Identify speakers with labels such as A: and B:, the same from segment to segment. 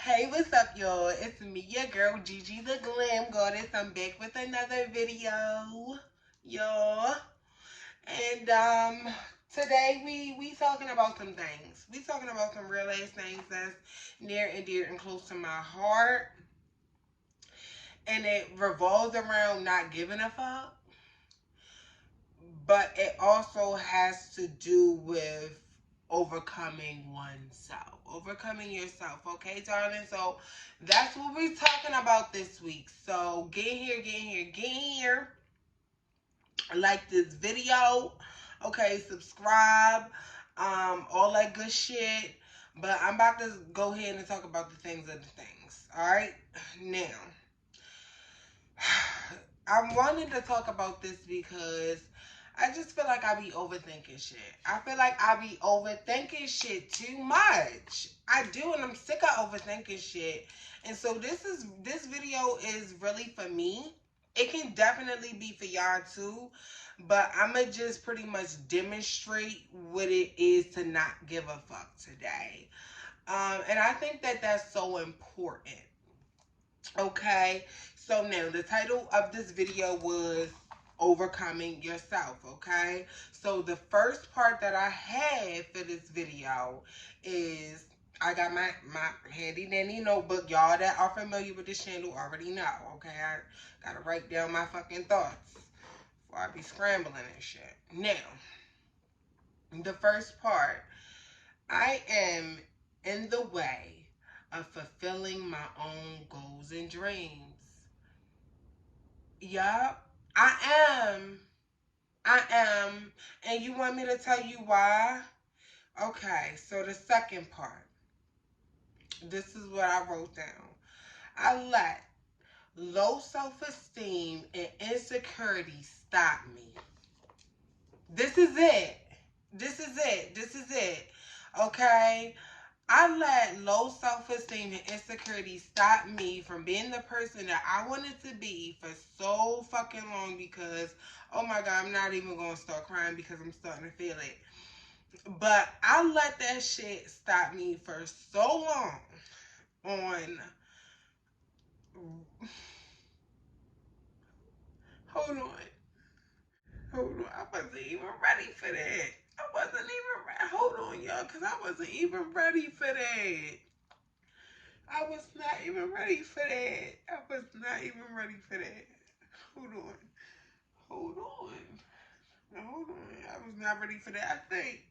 A: Hey, what's up, y'all? It's me, your girl, Gigi the Glam Goddess. I'm back with another video, y'all. And today we talking about some things. We talking about some real ass things that's near and dear and close to my heart. And it revolves around not giving a fuck, but it also has to do with overcoming oneself, overcoming yourself. Okay, darling? So that's what we're talking about this week. So get here, like this video. Okay, subscribe, all that good shit. But I'm about to go ahead and talk about the things of the things. All right, now I'm wanting to talk about this because I just feel like I be overthinking shit. I feel like I be overthinking shit too much. I do, and I'm sick of overthinking shit. And so this video is really for me. It can definitely be for y'all too, but I'ma just pretty much demonstrate what it is to not give a fuck today. And I think that that's so important. Okay, so now the title of this video was overcoming yourself. Okay, so the first part that I had for this video is I got my handy dandy notebook. Y'all that are familiar with this channel already know. Okay, I gotta write down my fucking thoughts before I be scrambling and shit. Now, the first part, I am in the way of fulfilling my own goals and dreams. Yup, I am. I am. And you want me to tell you why? Okay, so the second part. This is what I wrote down. I let low self-esteem and insecurity stop me. This is it. This is it. This is it. Okay? I let low self-esteem and insecurity stop me from being the person that I wanted to be for so fucking long because, oh my God, I'm not even going to start crying because I'm starting to feel it. But I let that shit stop me for so long on... Hold on. Hold on. I wasn't even ready for that. I wasn't even ready. Hold on, y'all, because I wasn't even ready for that. I was not even ready for that. I was not even ready for that. Hold on. Hold on. Hold on. I was not ready for that. I think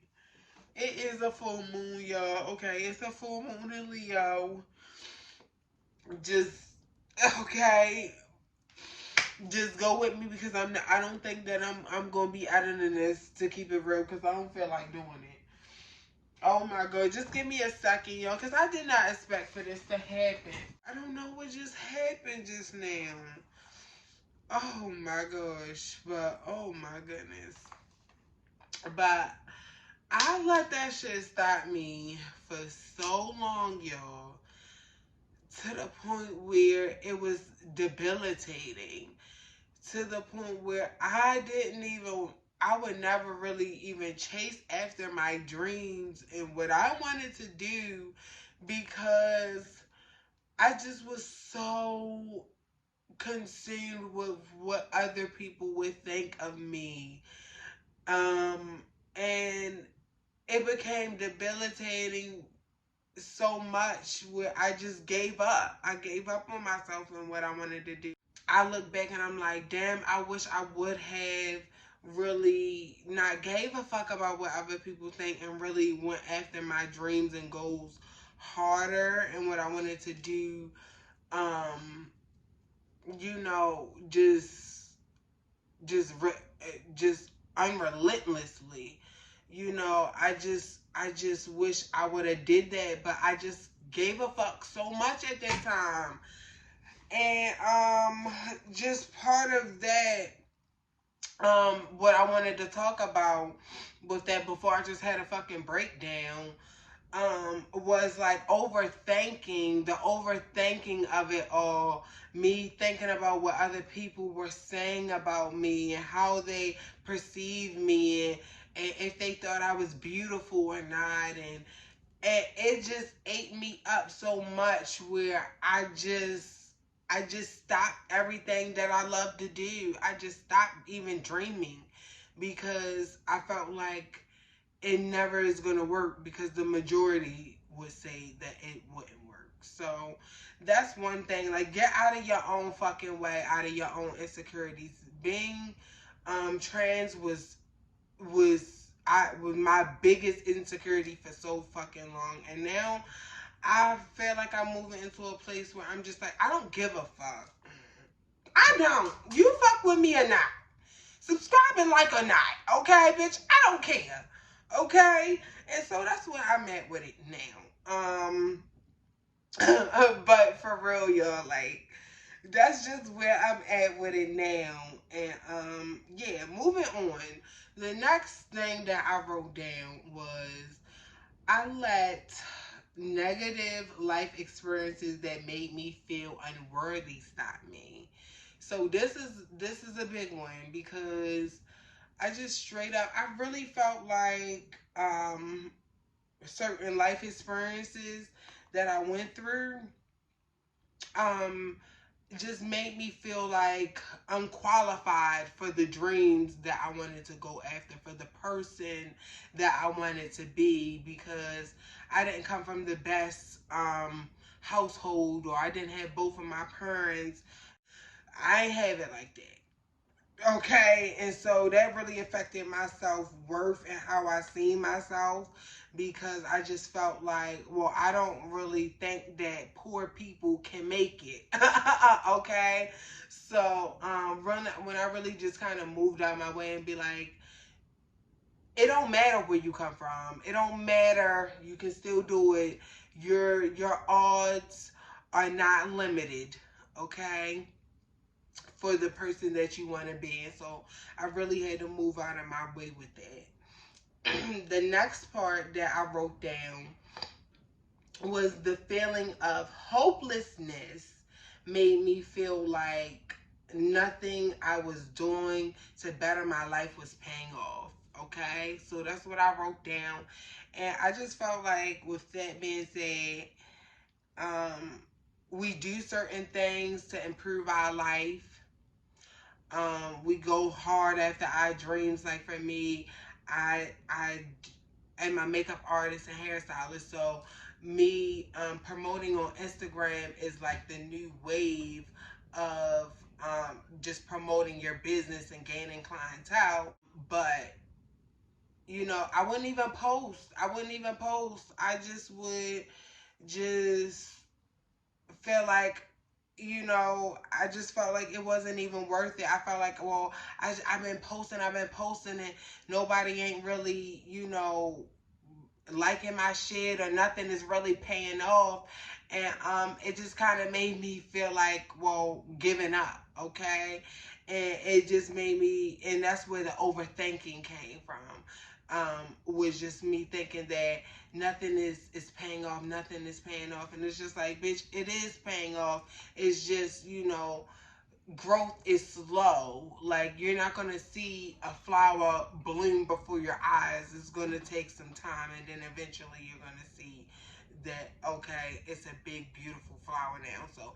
A: it is a full moon, y'all. Okay, it's a full moon in Leo. Just okay. Just go with me because I don't think that I'm gonna be editing this to keep it real because I don't feel like doing it. Oh my God, just give me a second, y'all, because I did not expect for this to happen. I don't know what just happened just now. Oh my gosh, but oh my goodness. But I let that shit stop me for so long, y'all, to the point where it was debilitating. To the point where I would never really even chase after my dreams and what I wanted to do because I just was so consumed with what other people would think of me. And it became debilitating so much where I just gave up. I gave up on myself and what I wanted to do. I look back and I'm like, damn, I wish I would have really not gave a fuck about what other people think and really went after my dreams and goals harder and what I wanted to do. Um, you know, just unrelentlessly. You know, I just wish I would have did that, but I just gave a fuck so much at that time. And just part of that, what I wanted to talk about with that before I just had a fucking breakdown, was like the overthinking of it all, me thinking about what other people were saying about me and how they perceived me and if they thought I was beautiful or not, And it just ate me up so much where I just stopped everything that I love to do. I just stopped even dreaming because I felt like it never is going to work because the majority would say that it wouldn't work. So that's one thing. Like, get out of your own fucking way, out of your own insecurities. Being trans was my biggest insecurity for so fucking long, and now I feel like I'm moving into a place where I'm just like, I don't give a fuck. I don't. You fuck with me or not. Subscribe and like or not. Okay, bitch? I don't care. Okay? And so that's where I'm at with it now. But for real, y'all, like, that's just where I'm at with it now. And yeah, moving on. The next thing that I wrote down was I let negative life experiences that made me feel unworthy stop me. So this is a big one because I just straight up I really felt like certain life experiences that I went through um just made me feel like unqualified for the dreams that I wanted to go after, for the person that I wanted to be, because I didn't come from the best household, or I didn't have both of my parents. I ain't have it like that. Okay, and so that really affected my self-worth and how I see myself, because I just felt like, well, I don't really think that poor people can make it. Okay, so when I really just kind of moved out of my way and be like, it don't matter where you come from, it don't matter, you can still do it. Your odds are not limited. Okay, for the person that you want to be. And so I really had to move out of my way with that. The next part that I wrote down was the feeling of hopelessness made me feel like nothing I was doing to better my life was paying off. Okay, so that's what I wrote down. And I just felt like, with that being said, um, we do certain things to improve our life. We go hard after our dreams. Like, for me, I am a makeup artist and hairstylist, so me promoting on Instagram is like the new wave of just promoting your business and gaining clientele. But I wouldn't even post. I just would just feel like, I just felt like it wasn't even worth it. I felt like, well, I've been posting, and nobody ain't really, liking my shit, or nothing is really paying off. And it just kind of made me feel like, well, giving up. Okay, and it just made me, and that's where the overthinking came from. Was just me thinking that nothing is paying off, nothing is paying off. And it's just like, bitch, it is paying off. It's just, growth is slow. Like, you're not going to see a flower bloom before your eyes. It's going to take some time, and then eventually you're going to see that, okay, it's a big, beautiful flower now. So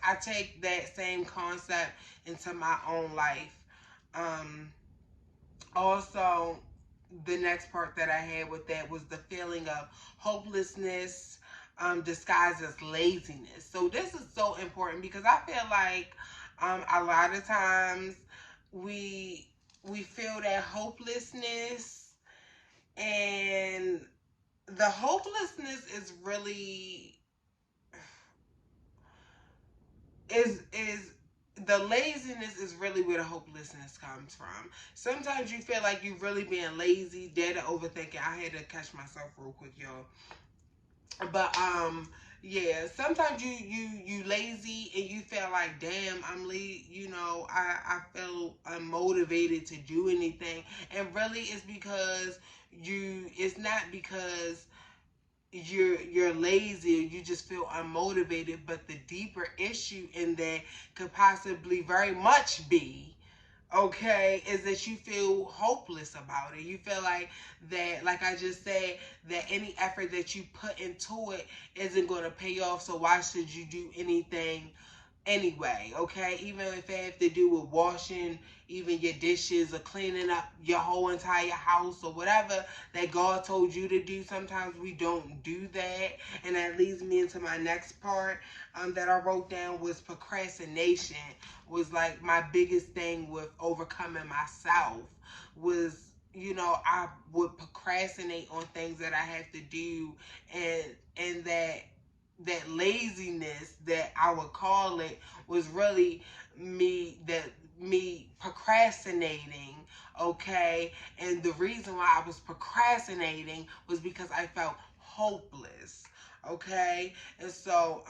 A: I take that same concept into my own life. Also, the next part that I had with that was the feeling of hopelessness disguised as laziness. So this is so important, because I feel like a lot of times we feel that hopelessness, and the hopelessness is really is the laziness is really where the hopelessness comes from. Sometimes you feel like you really being lazy, dead, or overthinking. I had to catch myself real quick, y'all. But yeah, sometimes you lazy, and you feel like, damn, I feel unmotivated to do anything. And really it's because it's not because you're lazy, or you just feel unmotivated, but the deeper issue in that could possibly very much be okay, is that you feel hopeless about it. You feel like that, like I just said, that any effort that you put into it isn't going to pay off. So why should you do anything anyway? Okay, even if it have to do with washing even your dishes or cleaning up your whole entire house or whatever that God told you to do, sometimes we don't do that. And that leads me into my next part that I wrote down was procrastination. Was like my biggest thing with overcoming myself was, you know, I would procrastinate on things that I have to do, and that laziness that I would call it was really me procrastinating, okay? And the reason why I was procrastinating was because I felt hopeless, okay? And so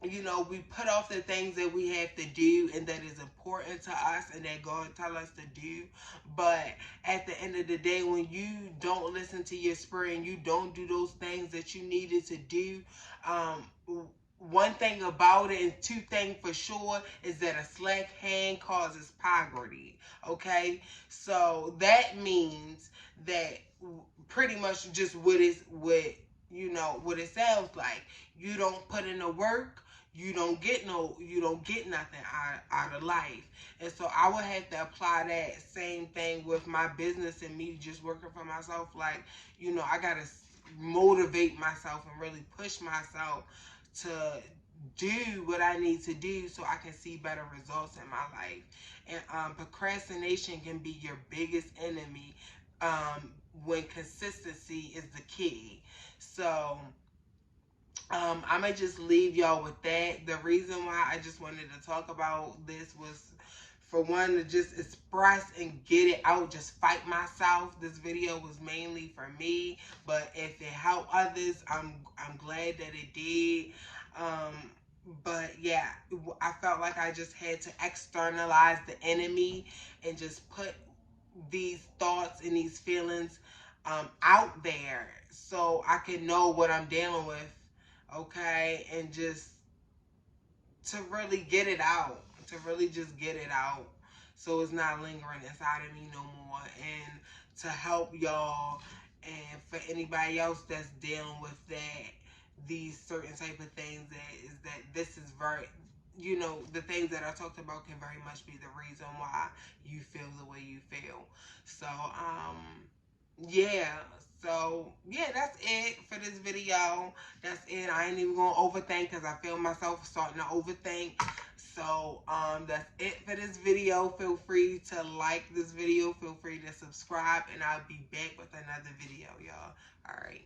A: you know, we put off the things that we have to do and that is important to us and that God tell us to do. But at the end of the day, when you don't listen to your spirit and you don't do those things that you needed to do, um, one thing about it and two things for sure is that a slack hand causes poverty. Okay, so that means that pretty much just what you know what it sounds like. You don't put in the work, you don't get nothing out of life. And so I would have to apply that same thing with my business and me just working for myself. Like, you know, I gotta motivate myself and really push myself to do what I need to do so I can see better results in my life. And procrastination can be your biggest enemy when consistency is the key. So I'm gonna just leave y'all with that. The reason why I just wanted to talk about this was, for one, to just express and get it out, just fight myself. This video was mainly for me, but if it helped others, I'm glad that it did. But yeah, I felt like I just had to externalize the enemy and just put these thoughts and these feelings out there so I can know what I'm dealing with, okay, and just to really get it out, to really just get it out so it's not lingering inside of me no more, and to help y'all and for anybody else that's dealing with that, these certain type of things, that is that this is very, you know, the things that I talked about can very much be the reason why you feel the way you feel. So yeah, so yeah, that's it for this video. That's it. I ain't even gonna overthink because I feel myself starting to overthink. So that's it for this video. Feel free to like this video, feel free to subscribe, and I'll be back with another video, y'all. All right.